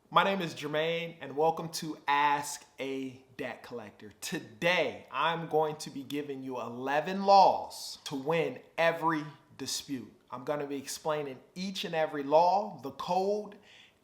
My name is Jermaine and welcome to Ask a Debt Collector. Today, I'm going to be giving you 11 laws to win every dispute. I'm going to be explaining each and every law, the code,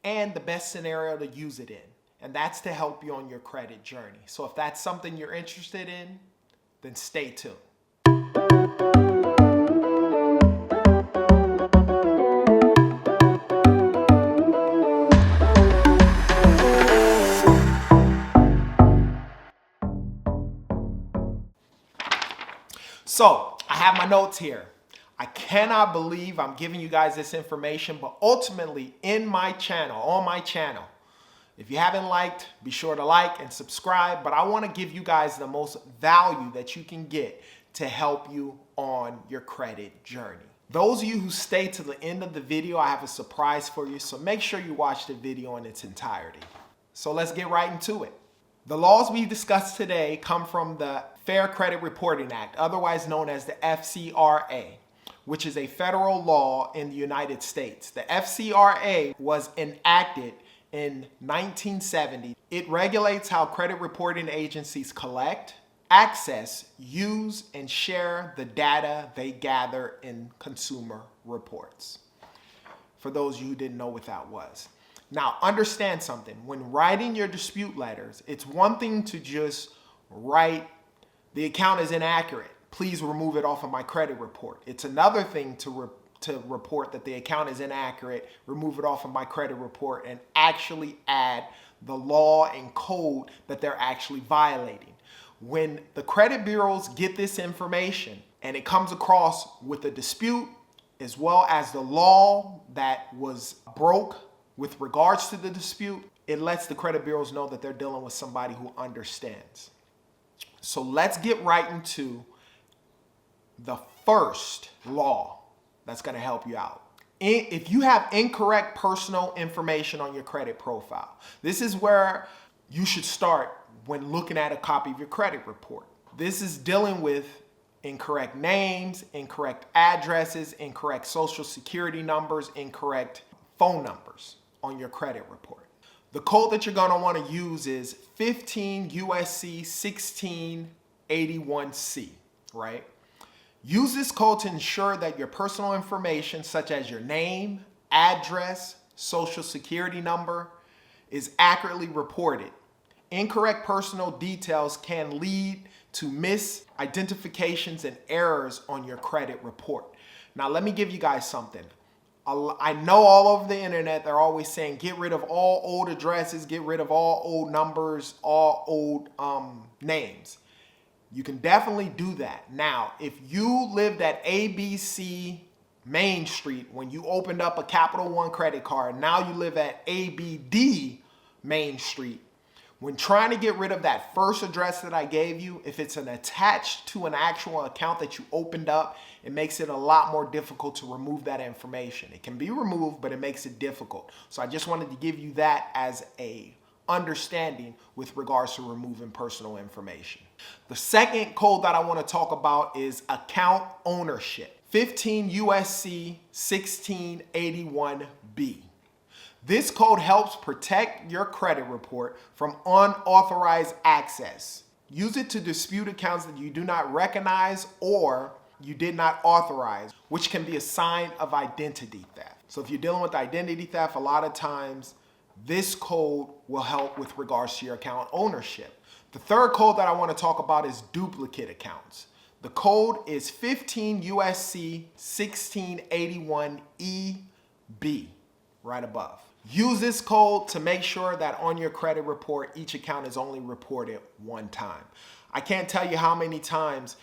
and the best scenario to use it in. And that's to help you on your credit journey. So if that's something you're interested in, then stay tuned. So I have my notes here. I cannot believe I'm giving you guys this information, but ultimately on my channel, if you haven't liked, be sure to like and subscribe, but I want to give you guys the most value that you can get to help you on your credit journey. Those of you who stay to the end of the video, I have a surprise for you, so make sure you watch the video in its entirety. So let's get right into it. The laws we discussed today come from the Fair Credit Reporting Act, otherwise known as the FCRA, which is a federal law in the United States. The FCRA was enacted in 1970. It regulates how credit reporting agencies collect, access, use, and share the data they gather in consumer reports. For those of you who didn't know what that was. Now, understand something. When writing your dispute letters, it's one thing to just write, the account is inaccurate. Please remove it off of my credit report. It's another thing to report that the account is inaccurate, remove it off of my credit report, and actually add the law and code that they're actually violating. When the credit bureaus get this information and it comes across with a dispute, as well as the law that was broke with regards to the dispute, it lets the credit bureaus know that they're dealing with somebody who understands. So let's get right into the first law that's going to help you out. If you have incorrect personal information on your credit profile, this is where you should start when looking at a copy of your credit report. This is dealing with incorrect names, incorrect addresses, incorrect social security numbers, incorrect phone numbers on your credit report. The code that you're going to want to use is 15 USC 1681C, right? Use this code to ensure that your personal information, such as your name, address, social security number, is accurately reported. Incorrect personal details can lead to misidentifications and errors on your credit report. Now, let me give you guys something. I know all over the internet, they're always saying, get rid of all old addresses, get rid of all old numbers, all old names. You can definitely do that. Now, if you lived at ABC Main Street when you opened up a Capital One credit card, now you live at ABD Main Street, when trying to get rid of that first address that I gave you, if it's attached to an actual account that you opened up, it makes it a lot more difficult to remove that information. It can be removed, but it makes it difficult. So I just wanted to give you that as a understanding with regards to removing personal information. The second code that I want to talk about is account ownership. 15 USC 1681B. This code helps protect your credit report from unauthorized access. Use it to dispute accounts that you do not recognize or you did not authorize, which can be a sign of identity theft. So if you're dealing with identity theft, a lot of times this code will help with regards to your account ownership. The third code that I want to talk about is duplicate accounts. The code is 15 USC 1681EB, right above. Use this code to make sure that on your credit report, each account is only reported one time. I can't tell you how many times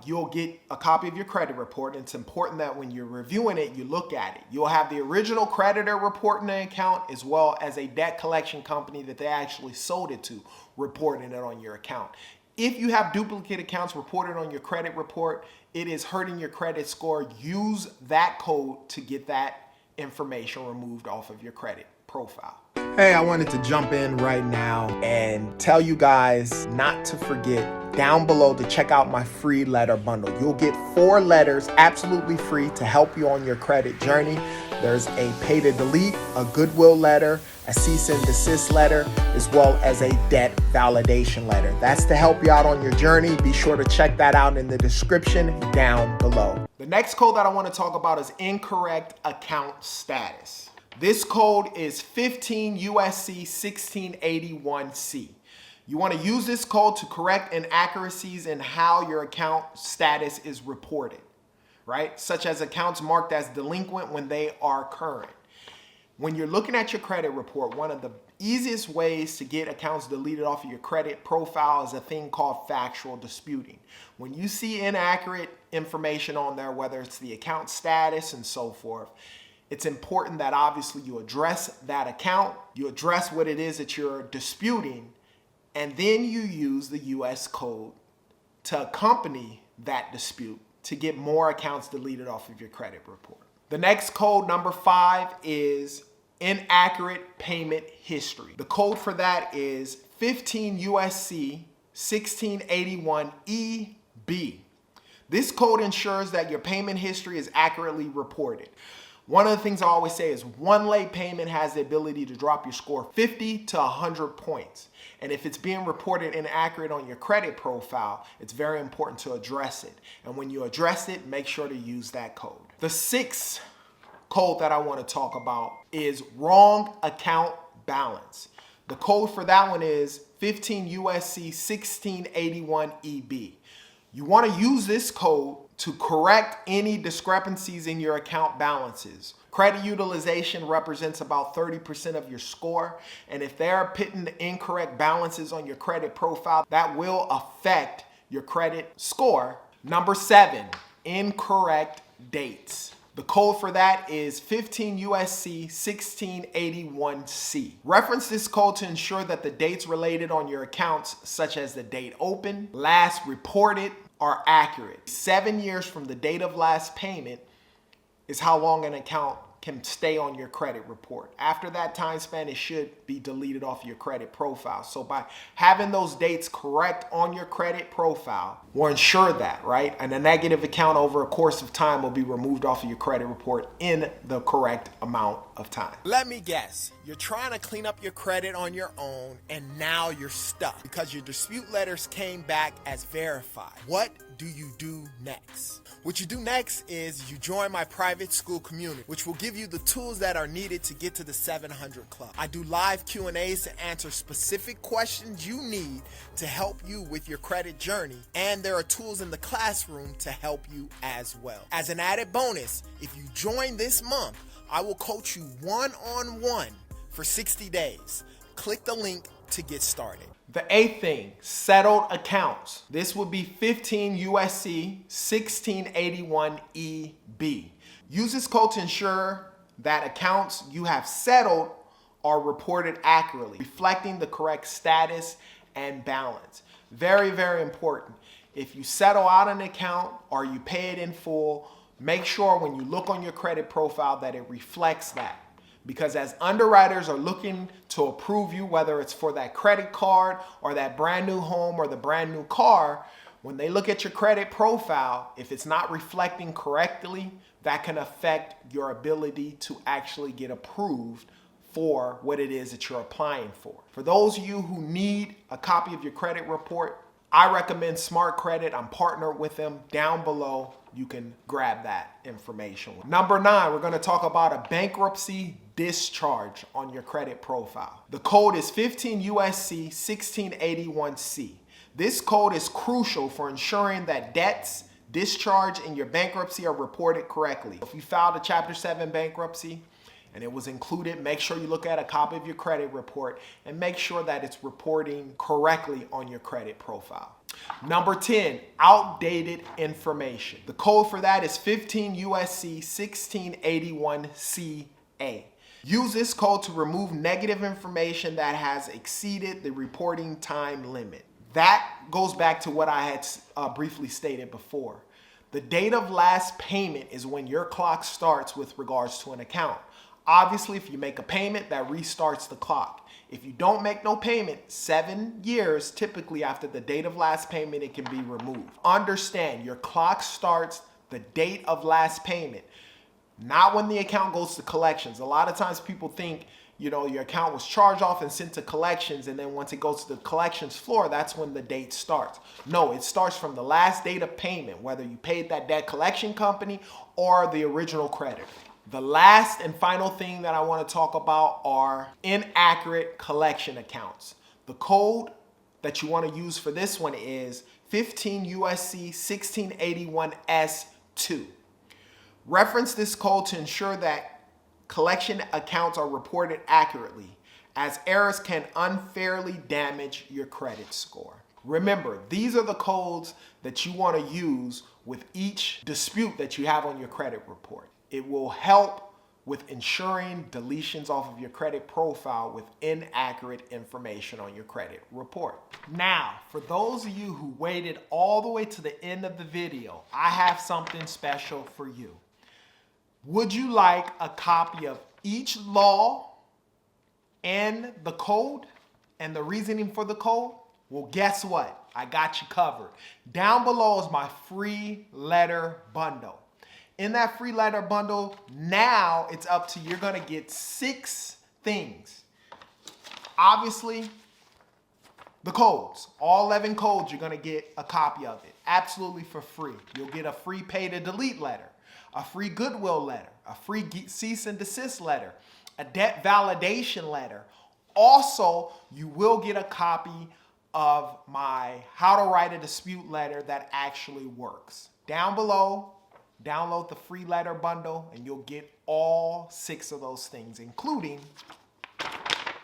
you'll get a copy of your credit report. And it's important that when you're reviewing it, you look at it. You'll have the original creditor reporting the account as well as a debt collection company that they actually sold it to reporting it on your account. If you have duplicate accounts reported on your credit report, it is hurting your credit score. Use that code to get that information removed off of your credit profile. Hey, I wanted to jump in right now and tell you guys not to forget down below to check out my free letter bundle. You'll get 4 letters absolutely free to help you on your credit journey. There's a pay to delete, a goodwill letter, a cease and desist letter, as well as a debt validation letter. That's to help you out on your journey. Be sure to check that out in the description down below. The next code that I want to talk about is incorrect account status. This code is 15 USC 1681C. You want to use this code to correct inaccuracies in how your account status is reported, right? Such as accounts marked as delinquent when they are current. When you're looking at your credit report, one of the easiest ways to get accounts deleted off of your credit profile is a thing called factual disputing. When you see inaccurate information on there, whether it's the account status and so forth, it's important that obviously you address that account, you address what it is that you're disputing, and then you use the US code to accompany that dispute to get more accounts deleted off of your credit report. The next code, number 5, is inaccurate payment history. The code for that is 15 USC 1681 EB. This code ensures that your payment history is accurately reported. One of the things I always say is one late payment has the ability to drop your score 50 to 100 points. And if it's being reported inaccurate on your credit profile, it's very important to address it. And when you address it, make sure to use that code. The 6th code that I want to talk about is wrong account balance. The code for that one is 15 USC 1681 EB. You want to use this code to correct any discrepancies in your account balances. Credit utilization represents about 30% of your score, and if they're putting incorrect balances on your credit profile, that will affect your credit score. Number 7, incorrect dates. The code for that is 15 USC 1681C. Reference this code to ensure that the dates related on your accounts, such as the date open, last reported, are accurate. 7 years from the date of last payment is how long an account can stay on your credit report. After that time span, it should be deleted off your credit profile. So by having those dates correct on your credit profile, will ensure that, right? And a negative account over a course of time will be removed off of your credit report in the correct amount of time. Let me guess, you're trying to clean up your credit on your own and now you're stuck because your dispute letters came back as verified. What do you do next? What you do next is you join my private school community, which will give you the tools that are needed to get to the 700 Club. I do live Q&As to answer specific questions you need to help you with your credit journey, and there are tools in the classroom to help you as well. As an added bonus, if you join this month, I will coach you one-on-one for 60 days. Click the link to get started. The 8th thing, settled accounts. This would be 15 USC 1681 EB. Use this code to ensure that accounts you have settled are reported accurately, reflecting the correct status and balance. Very, very important. If you settle out an account or you pay it in full, make sure when you look on your credit profile that it reflects that. Because as underwriters are looking to approve you, whether it's for that credit card or that brand new home or the brand new car, when they look at your credit profile, if it's not reflecting correctly, that can affect your ability to actually get approved for what it is that you're applying for. For those of you who need a copy of your credit report, I recommend Smart Credit. I'm partnered with them. Down below, you can grab that information. Number 9, we're going to talk about a bankruptcy discharge on your credit profile. The code is 15 USC 1681C. This code is crucial for ensuring that debts discharged in your bankruptcy are reported correctly. If you filed a Chapter 7 bankruptcy and it was included, make sure you look at a copy of your credit report and make sure that it's reporting correctly on your credit profile. Number 10, outdated information. The code for that is 15 USC 1681CA. Use this code to remove negative information that has exceeded the reporting time limit. That goes back to what I had briefly stated before. The date of last payment is when your clock starts with regards to an account. Obviously, if you make a payment, that restarts the clock. If you don't make no payment, 7 years typically after the date of last payment, it can be removed. Understand, your clock starts the date of last payment. not when the account goes to collections. A lot of times people think, you know, your account was charged off and sent to collections, and then once it goes to the collections floor, that's when the date starts. No, it starts from the last date of payment, whether you paid that debt collection company or the original creditor. The last and final thing that I want to talk about are inaccurate collection accounts. The code that you want to use for this one is 15 USC 1681S2. Reference this code to ensure that collection accounts are reported accurately, as errors can unfairly damage your credit score. Remember, these are the codes that you want to use with each dispute that you have on your credit report. It will help with ensuring deletions off of your credit profile with inaccurate information on your credit report. Now, for those of you who waited all the way to the end of the video, I have something special for you. Would you like a copy of each law and the code and the reasoning for the code? Well, guess what? I got you covered. Down below is my free letter bundle. In that free letter bundle, now it's up to you. You're going to get 6 things. Obviously, the codes, all 11 codes, you're going to get a copy of it absolutely for free. You'll get a free pay to delete letter, a free goodwill letter, a free cease and desist letter, a debt validation letter. Also, you will get a copy of my how to write a dispute letter that actually works. Down below, download the free letter bundle and you'll get all 6 of those things, including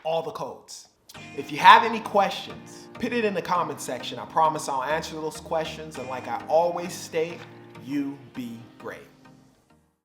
all the codes. If you have any questions, put it in the comment section. I promise I'll answer those questions. And like I always state, you be great.